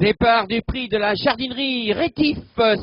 Départ du prix de la jardinerie Rétif,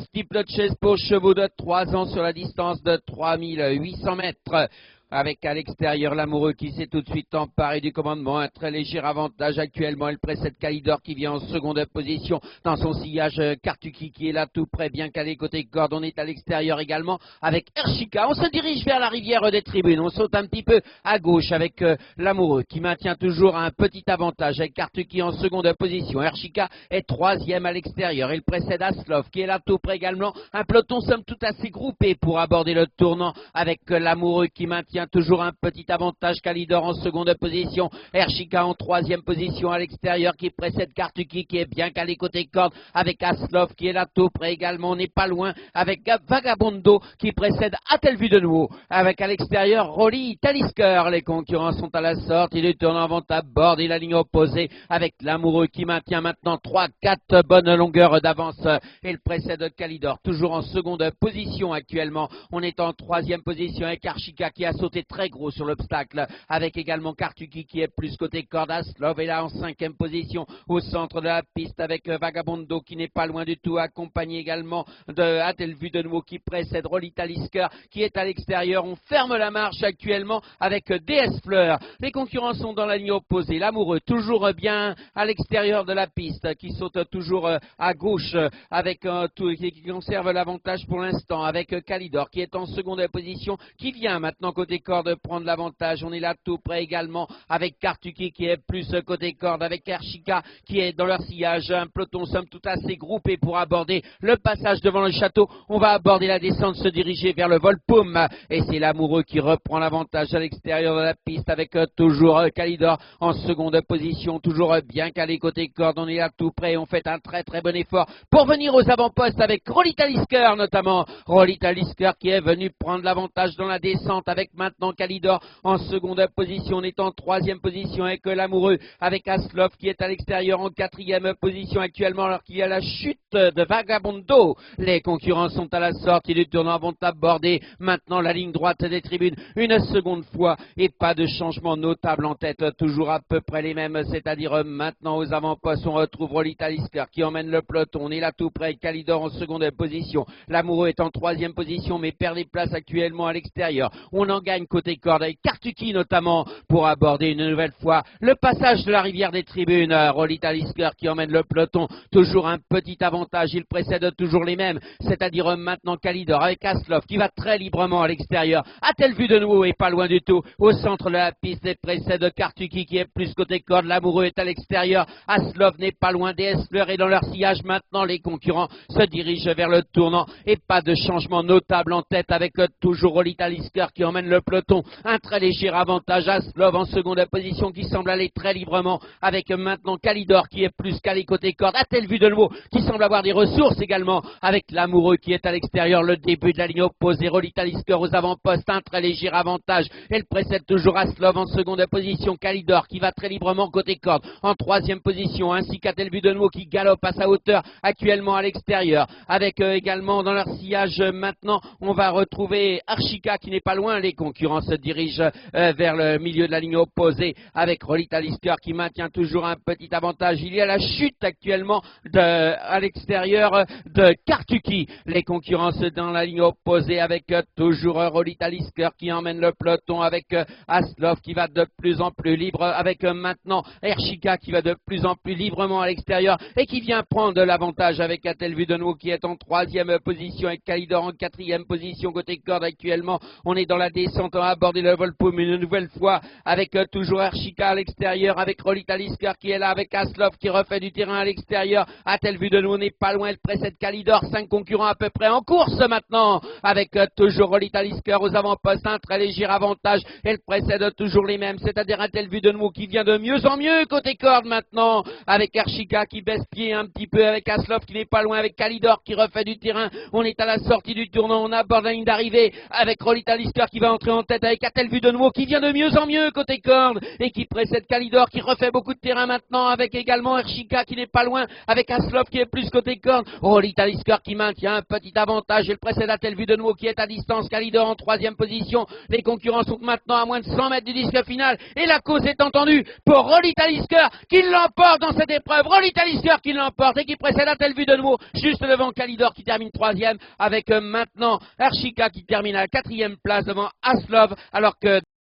steeple chase pour chevaux de 3 ans sur la distance de 3800 mètres. Avec à l'extérieur l'amoureux qui s'est tout de suite emparé du commandement. Un très léger avantage actuellement. Elle précède Calidor qui vient en seconde position dans son sillage. Kartuki qui est là tout près, bien calé côté corde. On est à l'extérieur également avec Ershika. On se dirige vers la rivière des tribunes. On saute un petit peu à gauche avec l'amoureux qui maintient toujours un petit avantage avec Kartuki en seconde position. Ershika est troisième à l'extérieur. Il précède Aslov qui est là tout près également. Un peloton somme tout assez groupé pour aborder le tournant avec l'amoureux qui maintient toujours un petit avantage. Calidor en seconde position, Ershika en troisième position à l'extérieur qui précède Kartuki qui est bien calé côté corde avec Aslov qui est là tout près également. On n'est pas loin avec Vagabondo qui précède Atelvu de nouveau avec à l'extérieur Rolly Talisker. Les concurrents sont à la sortie du tournant, vont aborder la ligne opposée avec l'amoureux qui maintient maintenant 3-4 bonnes longueurs d'avance. Il précède Calidor toujours en seconde position actuellement. On est en troisième position avec Ershika qui a sauté très gros sur l'obstacle avec également Kartuki qui est plus côté corde. Aslov est là en cinquième position au centre de la piste avec Vagabondo qui n'est pas loin du tout, accompagné également de Atelvu de nouveau qui précède Rolly Talisker qui est à l'extérieur. On ferme la marche actuellement avec DS Fleur. Les concurrents sont dans la ligne opposée. L'amoureux toujours bien à l'extérieur de la piste qui saute toujours à gauche avec qui conserve l'avantage pour l'instant avec Calidor qui est en seconde position qui vient maintenant côté corde prendre l'avantage. On est là tout près également avec Kartuki qui est plus côté corde avec Ershika qui est dans leur sillage. Un peloton somme tout assez groupé pour aborder le passage devant le château. On va aborder la descente, se diriger vers le Volpum et c'est l'amoureux qui reprend l'avantage à l'extérieur de la piste avec toujours Calidor en seconde position, toujours bien calé côté corde. On est là tout près, on fait un très très bon effort pour venir aux avant-postes avec Rolly Talisker notamment. Rolly Talisker qui est venu prendre l'avantage dans la descente avec maintenant Calidor en seconde position. On est en troisième position avec l'amoureux avec Aslov qui est à l'extérieur en quatrième position actuellement alors qu'il y a la chute de Vagabondo. Les concurrents sont à la sortie du tournant, vont aborder maintenant la ligne droite des tribunes une seconde fois et pas de changement notable en tête, toujours à peu près les mêmes, c'est-à-dire maintenant aux avant-postes on retrouve Rolly Talisker qui emmène le peloton. On est là tout près, Calidor en seconde position. L'amoureux est en troisième position mais perd des places actuellement à l'extérieur. On en gagne côté corde avec Kartuki notamment pour aborder une nouvelle fois le passage de la rivière des tribunes. Rolly Talisker qui emmène le peloton, toujours un petit avantage, il précède toujours les mêmes, c'est-à-dire maintenant Calidor avec Aslov qui va très librement à l'extérieur. A-t-elle vu de nouveau et pas loin du tout au centre de la piste et précède Kartuki qui est plus côté corde. L'amoureux est à l'extérieur, Aslov n'est pas loin, DS Fleur est dans leur sillage. Maintenant les concurrents se dirigent vers le tournant et pas de changement notable en tête avec toujours Rolly Talisker qui emmène le peloton. Un très léger avantage, Aslov en seconde position qui semble aller très librement avec maintenant Calidor qui est plus calé côté corde. A-t-elle vu de nouveau qui semble avoir des ressources également avec l'amoureux qui est à l'extérieur. Le début de la ligne opposée, Rolly Talisker aux avant-postes, un très léger avantage. Elle précède toujours Aslov en seconde position. Calidor qui va très librement côté corde en troisième position, ainsi qu'A-t-elle vu de nouveau qui galope à sa hauteur actuellement à l'extérieur avec également dans leur sillage. Maintenant on va retrouver Ershika qui n'est pas loin. Les concurrents se dirigent vers le milieu de la ligne opposée avec Rolly Talisker qui maintient toujours un petit avantage. Il y a la chute actuellement à l'extérieur de Kartuki. Les concurrents sont dans la ligne opposée avec toujours Rolly Talisker qui emmène le peloton avec Aslov qui va de plus en plus libre avec maintenant Ershika qui va de plus en plus librement à l'extérieur et qui vient prendre l'avantage avec A-t-elle vu de nouveau qui est en troisième position avec Calidor en quatrième position côté corde actuellement. On est dans la descente, on va aborder le Volpum une nouvelle fois avec toujours Ershika à l'extérieur avec Rolly Talisker qui est là avec Aslov qui refait du terrain à l'extérieur. A-t-elle vu de nouveau, on n'est pas loin, elle précède Calidor, 5 concurrents à peu près en course maintenant avec toujours Rolly Talisker aux avant-postes, un très léger avantage. Elle précède toujours les mêmes, c'est-à-dire A-t-elle vu de nouveau qui vient de mieux en mieux côté corde maintenant avec Ershika qui baisse pied un petit peu avec Aslov qui n'est pas loin avec Calidor qui refait du terrain. On est à la sortie du tournant, on aborde la ligne d'arrivée avec Rolly Talisker qui va entrer en tête avec Atelvu de nouveau qui vient de mieux en mieux côté corde et qui précède Kalidor qui refait beaucoup de terrain maintenant avec également Ershika qui n'est pas loin avec Aslov qui est plus côté corde. Rolly Talisker qui maintient un petit avantage et le précède Atelvu de nouveau qui est à distance. Kalidor en troisième position. Les concurrents sont maintenant à moins de 100 mètres du disque final et la cause est entendue pour Rolly Talisker qui l'emporte dans cette épreuve. Rolly Talisker qui l'emporte et qui précède Atelvu de nouveau juste devant Kalidor qui termine troisième avec maintenant Ershika qui termine à la quatrième place devant Aslov alors que